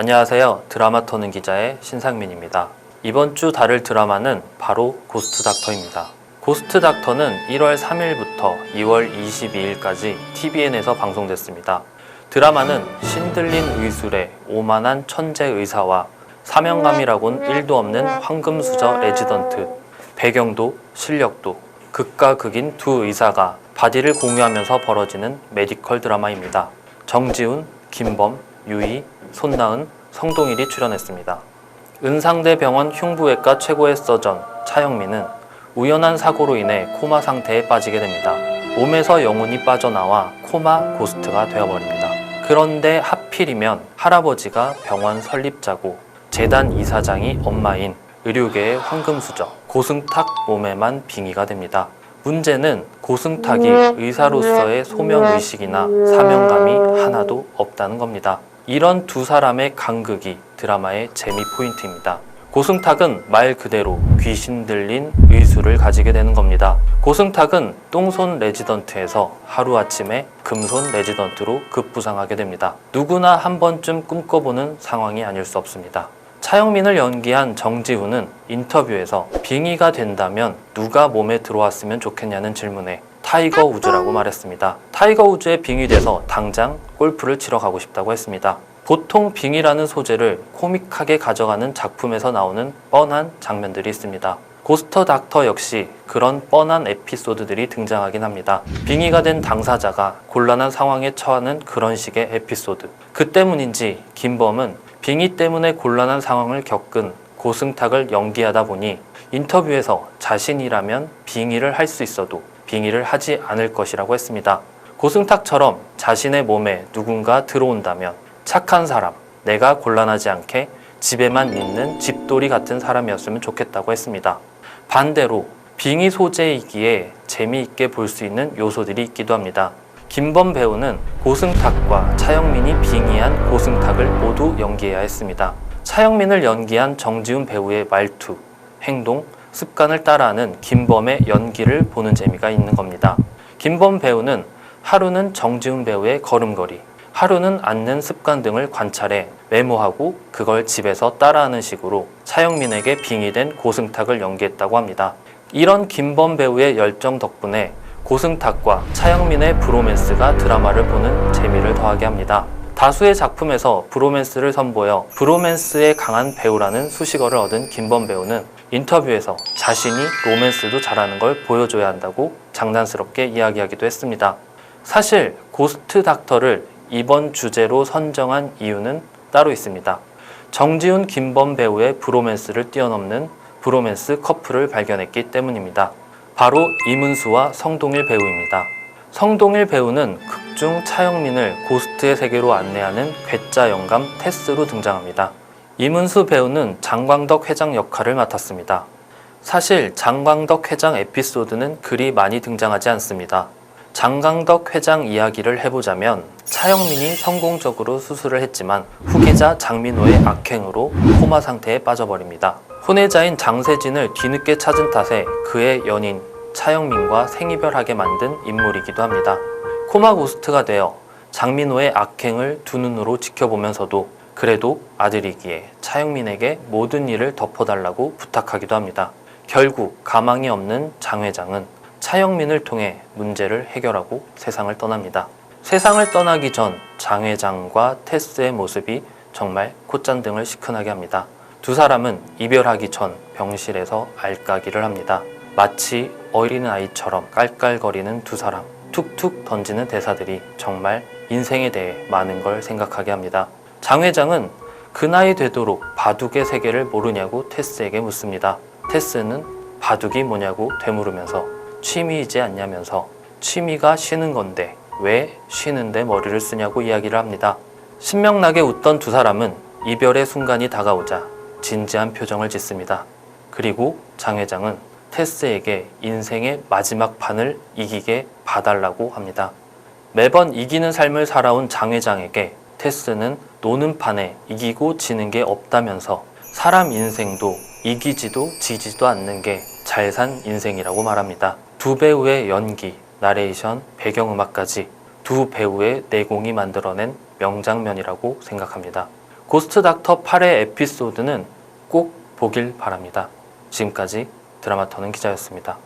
안녕하세요. 드라마 터는 기자의 신상민입니다. 이번 주 다룰 드라마는 바로 고스트 닥터입니다. 고스트 닥터는 1월 3일부터 2월 22일까지 TVN에서 방송됐습니다. 드라마는 신들린 의술의 오만한 천재 의사와 사명감이라곤 1도 없는 황금수저 레지던트, 배경도 실력도 극과 극인 두 의사가 바디를 공유하면서 벌어지는 메디컬 드라마입니다. 정지훈, 김범, 유희, 손나은, 성동일이 출연했습니다. 은상대병원 흉부외과 최고의 서전 차영민은 우연한 사고로 인해 코마 상태에 빠지게 됩니다. 몸에서 영혼이 빠져나와 코마 고스트가 되어버립니다. 그런데 하필이면 할아버지가 병원 설립자고 재단 이사장이 엄마인 의료계의 황금수저 고승탁 몸에만 빙의가 됩니다. 문제는 고승탁이 의사로서의 소명의식이나 사명감이 하나도 없다는 겁니다. 이런 두 사람의 간극이 드라마의 재미 포인트입니다. 고승탁은 말 그대로 귀신 들린 의술을 가지게 되는 겁니다. 고승탁은 똥손 레지던트에서 하루아침에 금손 레지던트로 급부상하게 됩니다. 누구나 한 번쯤 꿈꿔보는 상황이 아닐 수 없습니다. 차영민을 연기한 정지훈은 인터뷰에서 빙의가 된다면 누가 몸에 들어왔으면 좋겠냐는 질문에 타이거 우즈라고 말했습니다. 타이거 우즈에 빙의돼서 당장 골프를 치러 가고 싶다고 했습니다. 보통 빙의라는 소재를 코믹하게 가져가는 작품에서 나오는 뻔한 장면들이 있습니다. 고스트 닥터 역시 그런 뻔한 에피소드들이 등장하긴 합니다. 빙의가 된 당사자가 곤란한 상황에 처하는 그런 식의 에피소드. 그 때문인지 김범은 빙의 때문에 곤란한 상황을 겪은 고승탁을 연기하다 보니 인터뷰에서 자신이라면 빙의를 할 수 있어도 빙의를 하지 않을 것이라고 했습니다. 고승탁처럼 자신의 몸에 누군가 들어온다면 착한 사람, 내가 곤란하지 않게 집에만 있는 집돌이 같은 사람이었으면 좋겠다고 했습니다. 반대로 빙의 소재이기에 재미있게 볼 수 있는 요소들이 있기도 합니다. 김범 배우는 고승탁과 차영민이 빙의한 고승탁을 모두 연기해야 했습니다. 차영민을 연기한 정지훈 배우의 말투, 행동, 습관을 따라하는 김범의 연기를 보는 재미가 있는 겁니다. 김범 배우는 하루는 정지훈 배우의 걸음걸이, 하루는 앉는 습관 등을 관찰해 메모하고 그걸 집에서 따라하는 식으로 차영민에게 빙의된 고승탁을 연기했다고 합니다. 이런 김범 배우의 열정 덕분에 고승탁과 차영민의 브로맨스가 드라마를 보는 재미를 더하게 합니다. 다수의 작품에서 브로맨스를 선보여 브로맨스에 강한 배우라는 수식어를 얻은 김범 배우는 인터뷰에서 자신이 로맨스도 잘하는 걸 보여줘야 한다고 장난스럽게 이야기하기도 했습니다. 사실 고스트 닥터를 이번 주제로 선정한 이유는 따로 있습니다. 정지훈, 김범 배우의 브로맨스를 뛰어넘는 브로맨스 커플을 발견했기 때문입니다. 바로 이문수와 성동일 배우입니다. 성동일 배우는 극중 차영민을 고스트의 세계로 안내하는 괴짜 영감 테스로 등장합니다. 이문수 배우는 장광덕 회장 역할을 맡았습니다. 사실 장광덕 회장 에피소드는 그리 많이 등장하지 않습니다. 장광덕 회장 이야기를 해보자면 차영민이 성공적으로 수술을 했지만 후계자 장민호의 악행으로 코마 상태에 빠져버립니다. 혼외자인 장세진을 뒤늦게 찾은 탓에 그의 연인 차영민과 생이별하게 만든 인물이기도 합니다. 코마 고스트가 되어 장민호의 악행을 두 눈으로 지켜보면서도 그래도 아들이기에 차영민에게 모든 일을 덮어달라고 부탁하기도 합니다. 결국 가망이 없는 장 회장은 차영민을 통해 문제를 해결하고 세상을 떠납니다. 세상을 떠나기 전 장 회장과 테스의 모습이 정말 콧잔등을 시큰하게 합니다. 두 사람은 이별하기 전 병실에서 알까기를 합니다. 마치 어린아이처럼 깔깔거리는 두 사람, 툭툭 던지는 대사들이 정말 인생에 대해 많은 걸 생각하게 합니다. 장 회장은 그 나이 되도록 바둑의 세계를 모르냐고 테스에게 묻습니다. 테스는 바둑이 뭐냐고 되물으면서 취미이지 않냐면서 취미가 쉬는 건데 왜 쉬는데 머리를 쓰냐고 이야기를 합니다. 신명나게 웃던 두 사람은 이별의 순간이 다가오자 진지한 표정을 짓습니다. 그리고 장 회장은 테스에게 인생의 마지막 판을 이기게 봐달라고 합니다. 매번 이기는 삶을 살아온 장 회장에게 테스는 노는 판에 이기고 지는 게 없다면서 사람 인생도 이기지도 지지도 않는 게 잘 산 인생이라고 말합니다. 두 배우의 연기, 나레이션, 배경음악까지 두 배우의 내공이 만들어낸 명장면이라고 생각합니다. 고스트 닥터 8의 에피소드는 꼭 보길 바랍니다. 지금까지 드라마터는 기자였습니다.